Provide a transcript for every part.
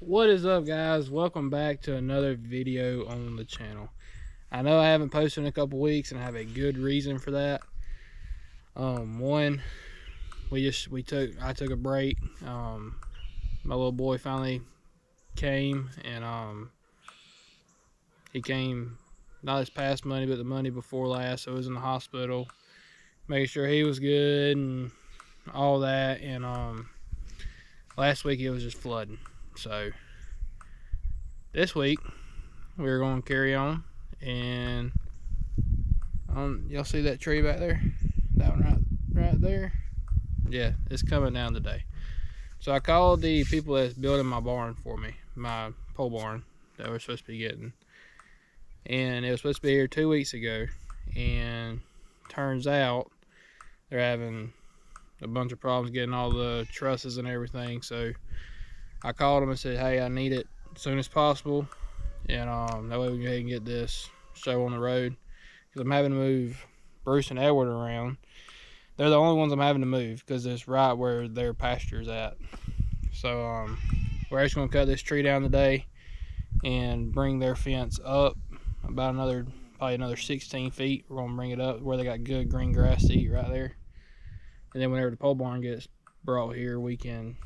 What is up, guys? Welcome back to another video on the channel. I know I haven't posted in a couple weeks and I have a good reason for that. One, I took a break. My little boy finally came, and he came not this past Monday but the Monday before last. So I was in the hospital making sure he was good and all that, and last week it was just flooding. So this week we're going to carry on, and y'all see that tree back there? That one right there? Yeah, it's coming down today. So I called the people that's building my barn for me, my pole barn that we're supposed to be getting. And it was supposed to be here 2 weeks ago. And turns out they're having a bunch of problems getting all the trusses and everything. So I called them and said, hey, I need it as soon as possible. And that way we can go ahead and get this show on the road. Because I'm having to move Bruce and Edward around. They're the only ones I'm having to move because it's right where their pasture's at. So we're actually going to cut this tree down today and bring their fence up about probably another 16 feet. We're going to bring it up where they got good green grass to eat right there. And then whenever the pole barn gets brought here, we can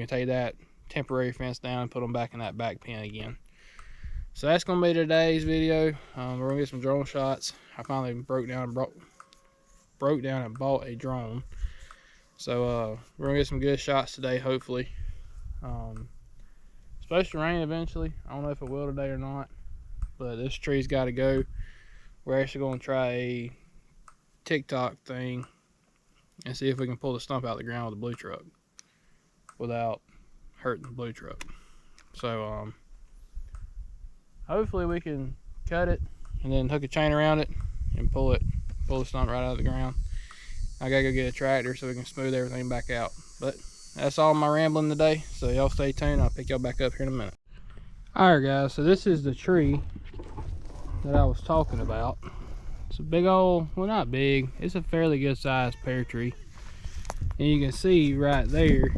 take that temporary fence down and put them back in that back pen again. So that's going to be today's video. We're going to get some drone shots. I finally broke down and bought a drone. So we're going to get some good shots today, hopefully. It's supposed to rain eventually. I don't know if it will today or not. But this tree's got to go. We're actually going to try a TikTok thing and see if we can pull the stump out of the ground with the blue truck without hurting the blue truck. So hopefully we can cut it and then hook a chain around it and pull the stump right out of the ground. I gotta go get a tractor so we can smooth everything back out. But that's all my rambling today, so y'all stay tuned. I'll pick y'all back up here in a minute. Alright guys, so this is the tree that I was talking about. It's a big old, well, not big, it's a fairly good sized pear tree. And you can see right there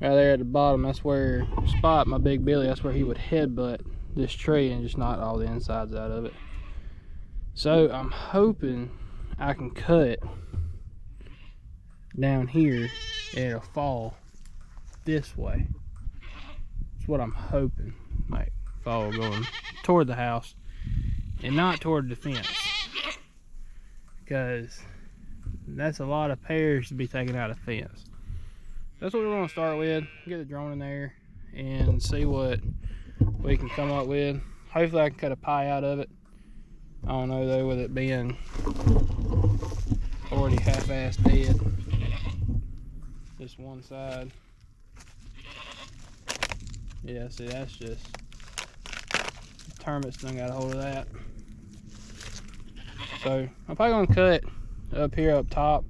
at the bottom, that's where Spot, my big Billy, that's where he would headbutt this tree and just knock all the insides out of it. So I'm hoping I can cut down here and it'll fall this way. That's what I'm hoping. Like fall going toward the house and not toward the fence, because that's a lot of pears to be taken out of fence. That's what we're going to start with. Get the drone in there and see what we can come up with. Hopefully I can cut a pie out of it. I don't know though, with it being already half-assed dead, this one side. Yeah, see, that's just termites done got a hold of that. So I'm probably gonna cut up here up top,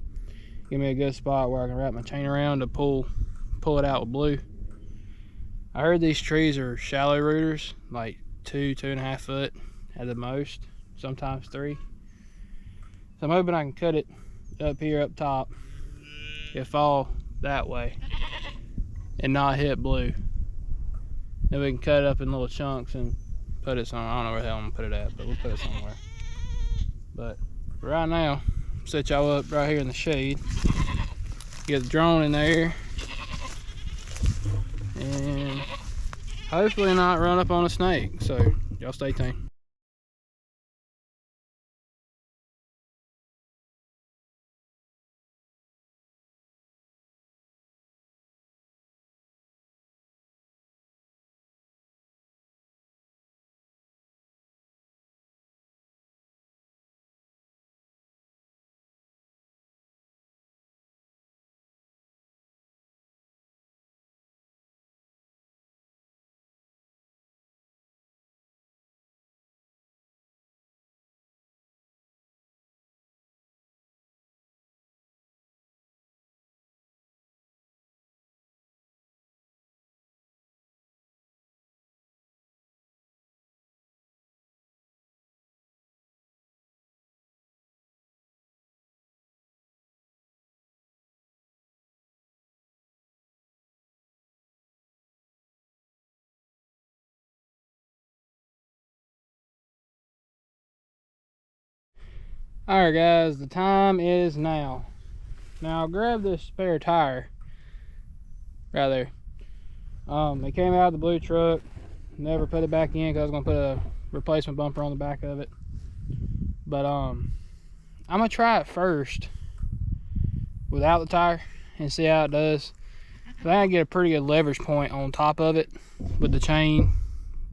give me a good spot where I can wrap my chain around to pull it out with blue. I heard these trees are shallow rooters, like 2.5 foot at the most, sometimes 3. So I'm hoping I can cut it up here up top, it fall that way and not hit blue. Then we can cut it up in little chunks and put it somewhere. I don't know where the hell I'm gonna put it at, but we'll put it somewhere. But for right now, set y'all up right here in the shade, get the drone in there, and hopefully not run up on a snake. So y'all stay tuned. All right, guys, the time is now. Now I'll grab this spare tire right there. It came out of the blue truck. Never put it back in because I was gonna put a replacement bumper on the back of it. But I'm gonna try it first without the tire and see how it does. So I get a pretty good leverage point on top of it with the chain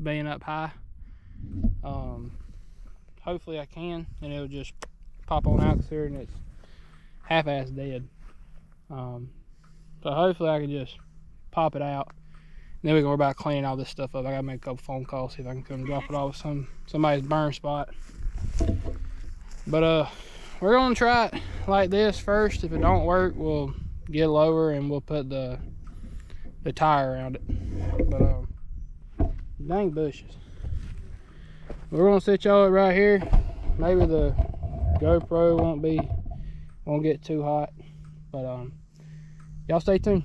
being up high. Hopefully I can, and it'll just pop on out here, and it's half-ass dead. So hopefully I can just pop it out. And then we can worry about cleaning all this stuff up. I gotta make a couple phone calls, see if I can come drop it off somebody's burn spot. But we're gonna try it like this first. If it don't work, we'll get lower and we'll put the tire around it. But dang bushes. We're gonna set y'all up right here. Maybe the GoPro won't get too hot, but y'all stay tuned.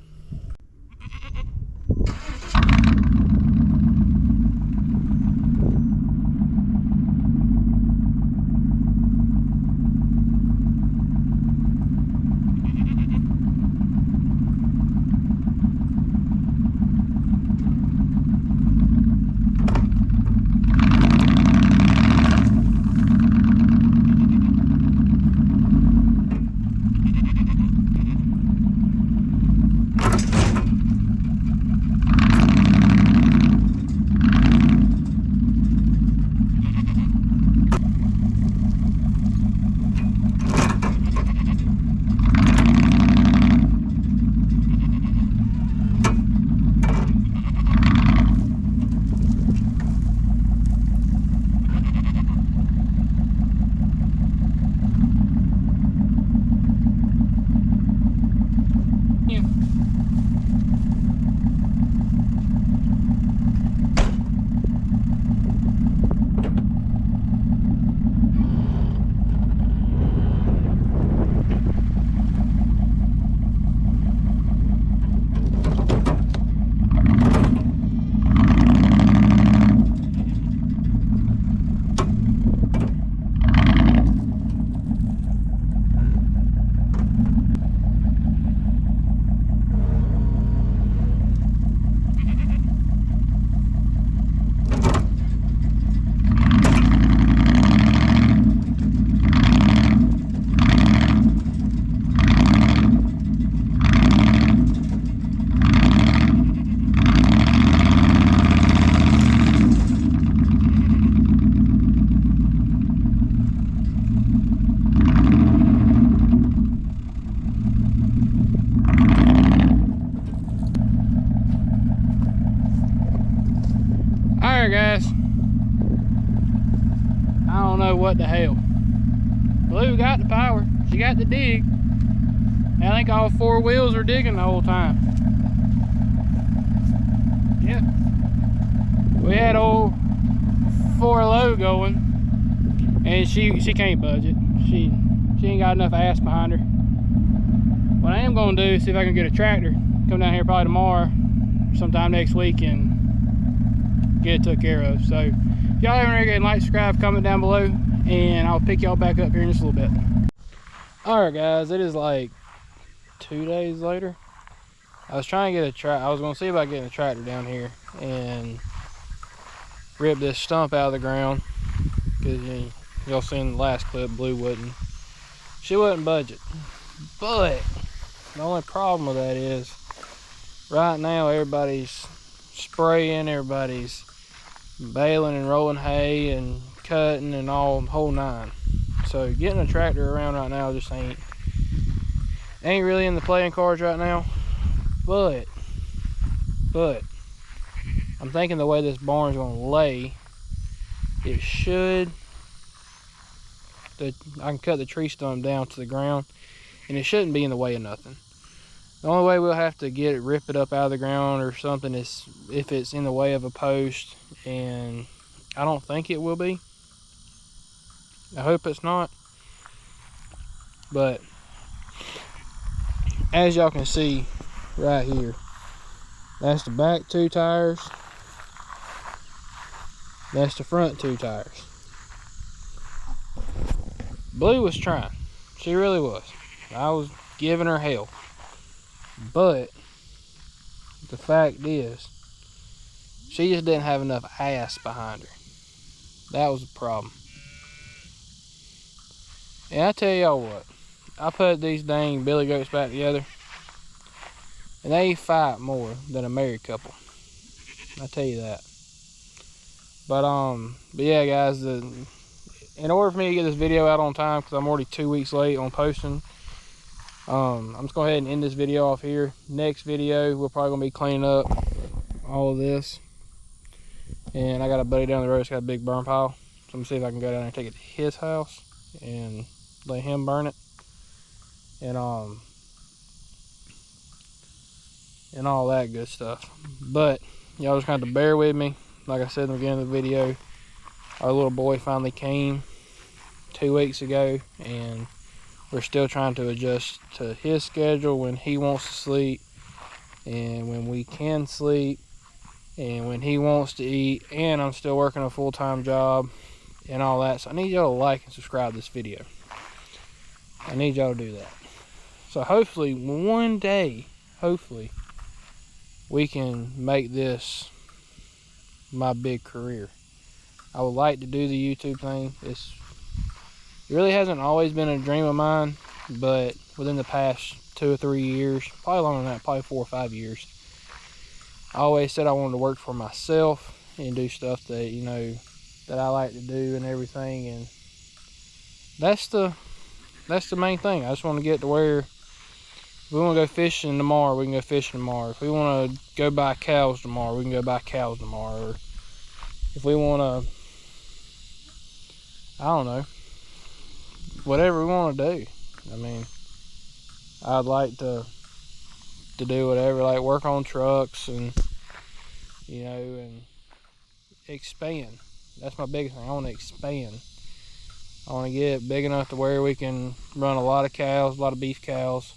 Alright guys, I don't know what the hell. Blue got the power, she got the dig. I think all four wheels were digging the whole time. Yep. We had old 4 going, and she can't budge it. She ain't got enough ass behind her. What I am gonna do is see if I can get a tractor, come down here probably tomorrow, sometime next week, and get it took care of. So if y'all haven't already, like, subscribe, comment down below, and I'll pick y'all back up here in just a little bit. All right guys, it is like 2 days later. I was trying to get a tractor. I was gonna see about getting a tractor down here and rip this stump out of the ground, because y'all seen the last clip, Blue she wouldn't budge it. But the only problem with that is right now everybody's spraying, everybody's baling and rolling hay and cutting and all, whole nine. So getting a tractor around right now just ain't really in the playing cards right now. But I'm thinking the way this barn's gonna lay, it should, I can cut the tree stump down to the ground and it shouldn't be in the way of nothing. The only way we'll have to rip it up out of the ground or something is if it's in the way of a post, and I don't think it will be. I hope it's not. But as y'all can see right here, that's the back 2 tires, that's the front 2 tires. Blue was trying. She really was. I was giving her hell. But the fact is, she just didn't have enough ass behind her. That was the problem. And I tell y'all what, I put these dang billy goats back together, and they fight more than a married couple. I tell you that. But yeah, guys, in order for me to get this video out on time, because I'm already 2 weeks late on posting, I'm just going to go ahead and end this video off here. Next video, we're probably going to be cleaning up all of this. And I got a buddy down the road that's got a big burn pile. So I'm going to see if I can go down there and take it to his house and let him burn it. And all that good stuff. But y'all just have to bear with me. Like I said in the beginning of the video, our little boy finally came 2 weeks ago, and we're still trying to adjust to his schedule, when he wants to sleep and when we can sleep and when he wants to eat. And I'm still working a full-time job and all that, so I need y'all to like and subscribe to this video. I need y'all to do that. So hopefully one day, hopefully we can make this my big career. I would like to do the YouTube thing. It really hasn't always been a dream of mine, but within the past 2 or 3 years, probably longer than that, probably 4 or 5 years, I always said I wanted to work for myself and do stuff that, you know, that I like to do and everything. And that's the main thing. I just want to get to where, if we want to go fishing tomorrow, we can go fishing tomorrow. If we want to go buy cows tomorrow, we can go buy cows tomorrow. Or if we want to, I don't know, whatever we want to do. I mean, I'd like to do whatever, like work on trucks and, you know, and expand. That's my biggest thing. I want to expand. I want to get big enough to where we can run a lot of cows, a lot of beef cows,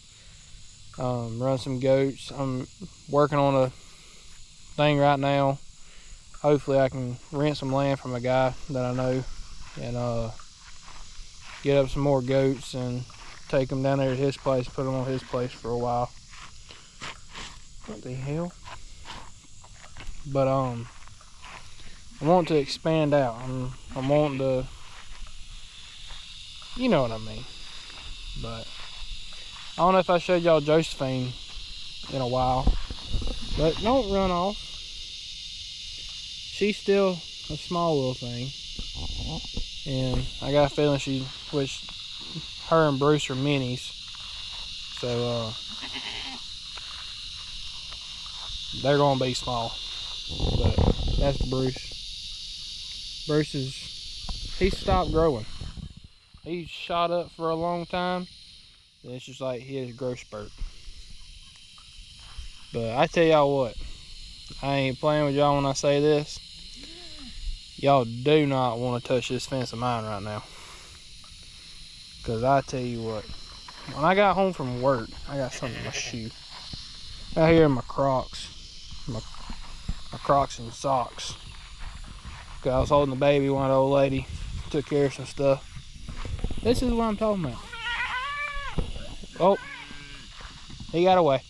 run some goats. I'm working on a thing right now. Hopefully I can rent some land from a guy that I know and get up some more goats and take them down there to his place, put them on his place for a while. What the hell? But I want to expand out. I'm wanting to, you know what I mean. But I don't know if I showed y'all Josephine in a while, but don't run off. She's still a small little thing, and I got a feeling her and Bruce are minis, so they're gonna be small. But that's Bruce. He's stopped growing. He's shot up for a long time, and it's just like his growth spurt. But I tell y'all what, I ain't playing with y'all when I say this. Y'all do not want to touch this fence of mine right now. Because I tell you what, when I got home from work, I got something in my shoe. Out here in my Crocs. My Crocs and socks. Because I was holding the baby while the old lady took care of some stuff. This is what I'm talking about. Oh, he got away.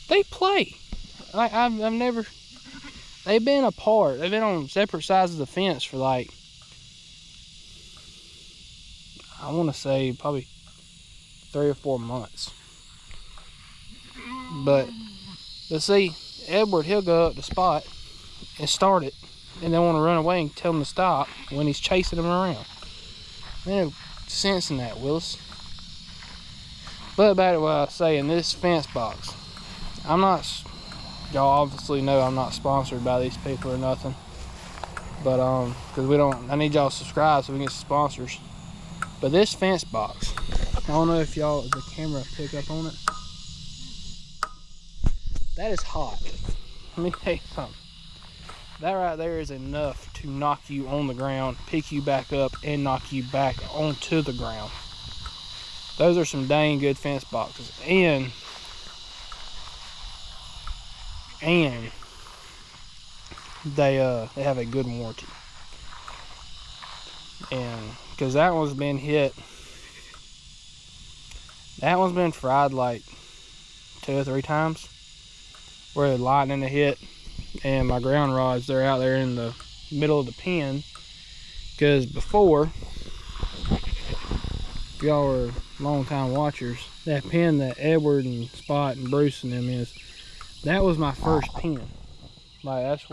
They play. Like I've never. They've been apart. They've been on separate sides of the fence for like, I want to say probably 3 or 4 months. But let's see, Edward, he'll go up the spot and start it, and then want to run away and tell him to stop when he's chasing him around. There's no sense in that, Willis. But back to what I was saying, this fence box, I'm not, y'all obviously know I'm not sponsored by these people or nothing. But because I need y'all to subscribe so we can get some sponsors. But this fence box, I don't know if y'all, the camera pick up on it. That is hot. Let me tell you something. That right there is enough to knock you on the ground, pick you back up, and knock you back onto the ground. Those are some dang good fence boxes. And they have a good warranty. And because that one's been hit, that one's been fried like 2 or 3 times where the lightning hit, and my ground rods, they're out there in the middle of the pen. Because before, if y'all are long time watchers, that pen that Edward and Spot and Bruce and them is, that was my first pen. Like, that's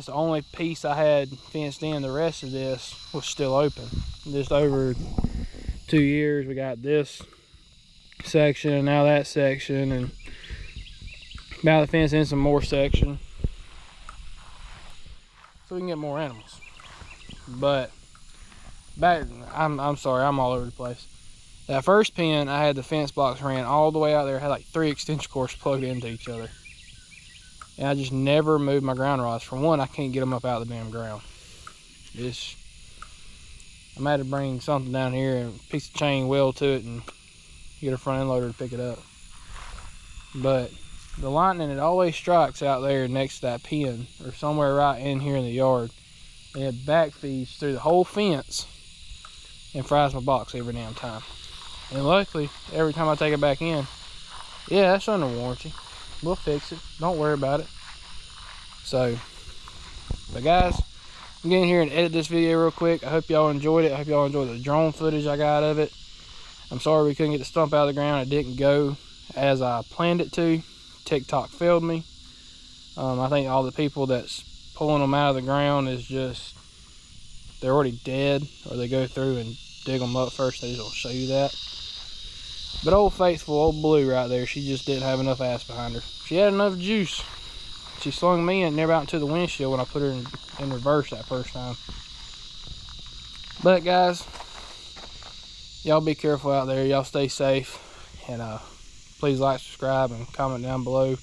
the only piece I had fenced in. The rest of this was still open. Just over 2 years, we got this section and now that section, and about to fence in some more section so we can get more animals. But back, I'm sorry, I'm all over the place. That first pen, I had the fence blocks ran all the way out there. I had like 3 extension cords plugged into each other. And I just never moved my ground rods. For one, I can't get them up out of the damn ground. I'm had to bring something down here and a piece of chain weld to it and get a front end loader to pick it up. But the lightning, it always strikes out there next to that pen or somewhere right in here in the yard. And it back feeds through the whole fence and fries my box every damn time. And luckily, every time I take it back in, yeah, that's under warranty. We'll fix it. Don't worry about it. So, but guys, I'm getting here and edit this video real quick. I hope y'all enjoyed it. I hope y'all enjoyed the drone footage I got of it. I'm sorry we couldn't get the stump out of the ground. It didn't go as I planned it to. TikTok failed me. I think all the people that's pulling them out of the ground is just, they're already dead, or they go through and dig them up first. They just don't show you that. But old faithful, old Blue right there, she just didn't have enough ass behind her. She had enough juice. She slung me and never out into the windshield when I put her in reverse that first time. But guys, y'all be careful out there. Y'all stay safe. And please like, subscribe, and comment down below.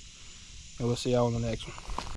And we'll see y'all on the next one.